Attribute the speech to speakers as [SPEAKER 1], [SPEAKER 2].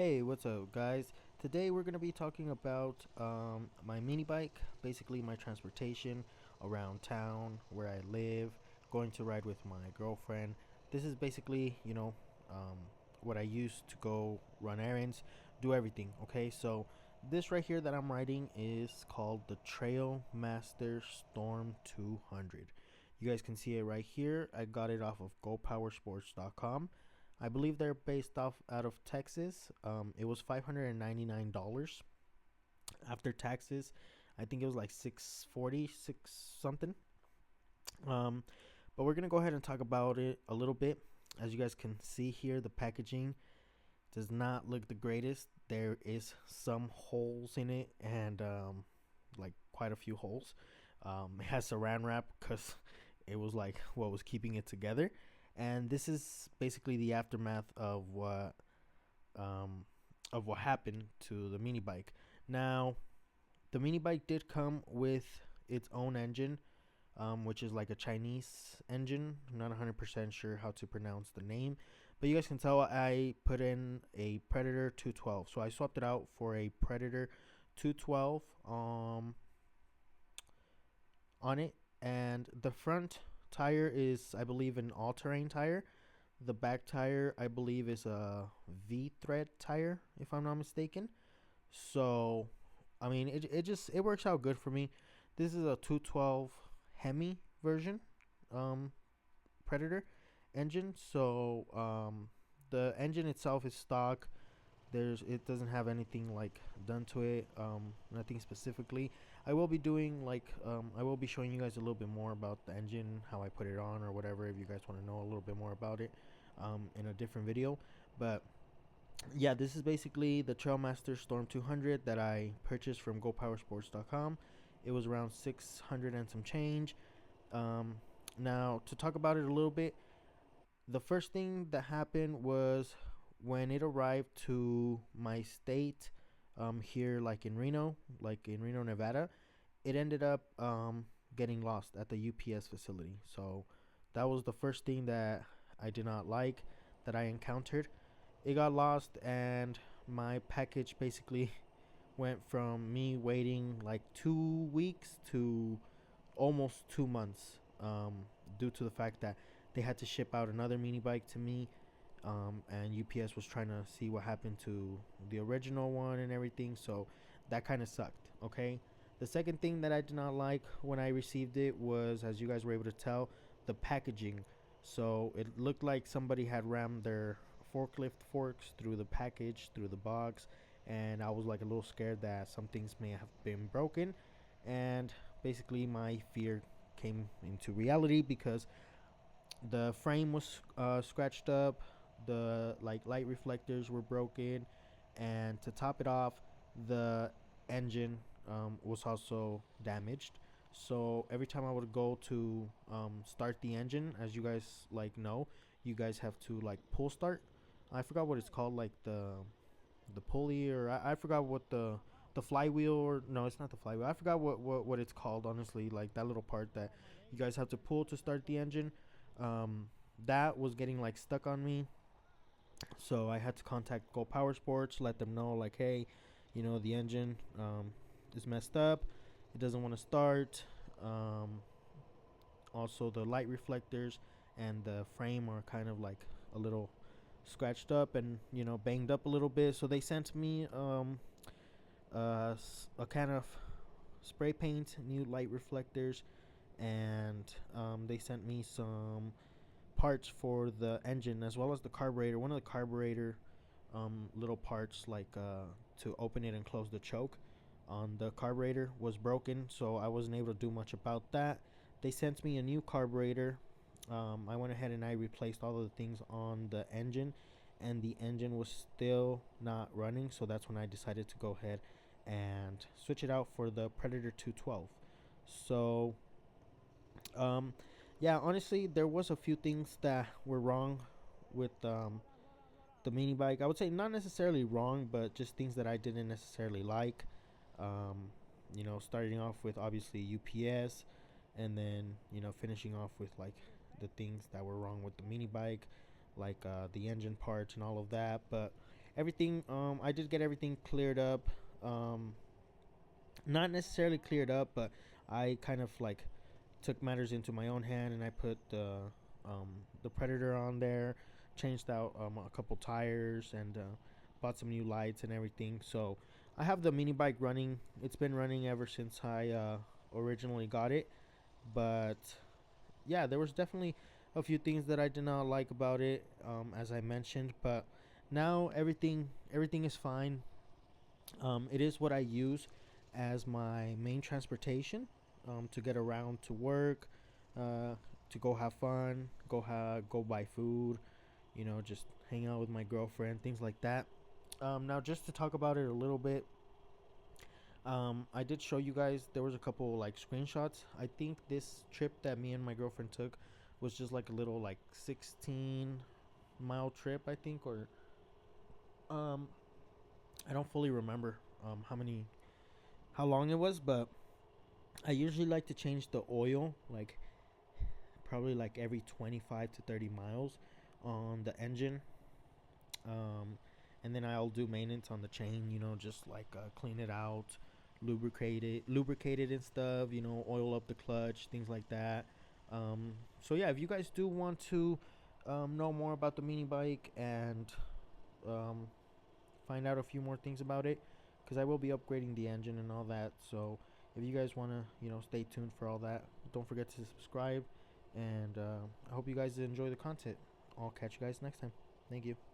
[SPEAKER 1] Hey, what's up, guys? Today we're going to be talking about my mini bike, basically my transportation around town where I live, going to ride with my girlfriend. This is basically, what I use to go run errands, do everything. Okay, so this right here that I'm riding is called the Trail Master Storm 200. You guys can see it right here. I got it off of GoPowerSports.com. I believe they're based off out of Texas. It was $599 after taxes. I think it was like 640, six something. Um, but we're gonna go ahead and talk about it a little bit. As you guys can see here, the packaging does not look the greatest. There is some holes in it, and like quite a few holes. It has saran wrap because it was like what was keeping it together. And this is basically the aftermath um, of what happened to the mini bike. Now, the mini bike did come with its own engine, which is like a Chinese engine. I'm not 100% sure how to pronounce the name, but you guys can tell I put in a Predator 212. So I swapped it out for a Predator 212 on it, and the front tire is, I believe, an all-terrain tire. The back tire, I believe, is a V-thread tire, if I'm not mistaken. So, I mean, it works out good for me. This is a 212 Hemi version, um, Predator engine. So, the engine itself is stock. It doesn't have anything like done to it, nothing specifically. I will be doing like I will be showing you guys a little bit more about the engine, how I put it on or whatever, if you guys want to know a little bit more about it, in a different video. But yeah, this is basically the Trailmaster Storm 200 that I purchased from GoPowerSports.com. It was around 600 and some change. um, Now, to talk about it a little bit, the first thing that happened was when it arrived to my state, here, like in Reno, Nevada. It ended up getting lost at the UPS facility. So that was the first thing that I did not like that I encountered. It got lost, and my package basically went from me waiting like 2 weeks to almost 2 months, due to the fact that they had to ship out another mini bike to me, and UPS was trying to see what happened to the original one and everything. So that kind of sucked. Okay. The second thing that I did not like when I received it was, as you guys were able to tell, the packaging. So it looked like somebody had rammed their forklift forks through the package, through the box, and I was like a little scared that some things may have been broken. And basically, my fear came into reality because the frame was scratched up, the like light reflectors were broken, and to top it off, the engine was also damaged. So every time I would go to start the engine, as you guys like know, you guys have to like pull start. I forgot what it's called, like the pulley, or I forgot what the flywheel, or no, it's not the flywheel. I forgot what it's called, honestly, like that little part that you guys have to pull to start the engine. um that was getting like stuck on me, so I had to contact Go Power Sports, let them know like, hey, the engine is messed up, it doesn't want to start. Also, the light reflectors and the frame are kind of like a little scratched up and banged up a little bit. So they sent me a can of spray paint, new light reflectors, and they sent me some parts for the engine as well as the carburetor. One of the carburetor little parts, like to open it and close the choke on the carburetor, was broken, so I wasn't able to do much about that. They sent me a new carburetor. I went ahead and I replaced all of the things on the engine, and the engine was still not running. So that's when I decided to go ahead and switch it out for the Predator 212. So, um, yeah, honestly, there was a few things that were wrong with the mini bike. I would say not necessarily wrong, but just things that I didn't necessarily like. Um, Starting off with obviously UPS, and then finishing off with like the things that were wrong with the mini bike, like the engine parts and all of that. But everything. I did get everything cleared up. Um, Not necessarily cleared up, but I kind of like took matters into my own hand, and I put the Predator on there, changed out a couple tires, and bought some new lights and everything. So I have the mini bike running. It's been running ever since I originally got it. But yeah, there was definitely a few things that I did not like about it, as I mentioned. But now everything is fine. It is what I use as my main transportation, to get around to work, uh, to go have fun, go buy food, just hang out with my girlfriend, things like that. Now, just to talk about it a little bit, I did show you guys, there was a couple like screenshots. I think this trip that me and my girlfriend took was just like a little like 16-mile trip, I think, or um, I don't fully remember how long it was, but I usually like to change the oil like probably like every 25 to 30 miles on the engine. Um, and then I'll do maintenance on the chain, just like clean it out, lubricate it and stuff, oil up the clutch, things like that. So yeah, if you guys do want to know more about the mini bike and um, find out a few more things about it, because I will be upgrading the engine and all that. So if you guys want to, stay tuned for all that, don't forget to subscribe. And I hope you guys enjoy the content. I'll catch you guys next time. Thank you.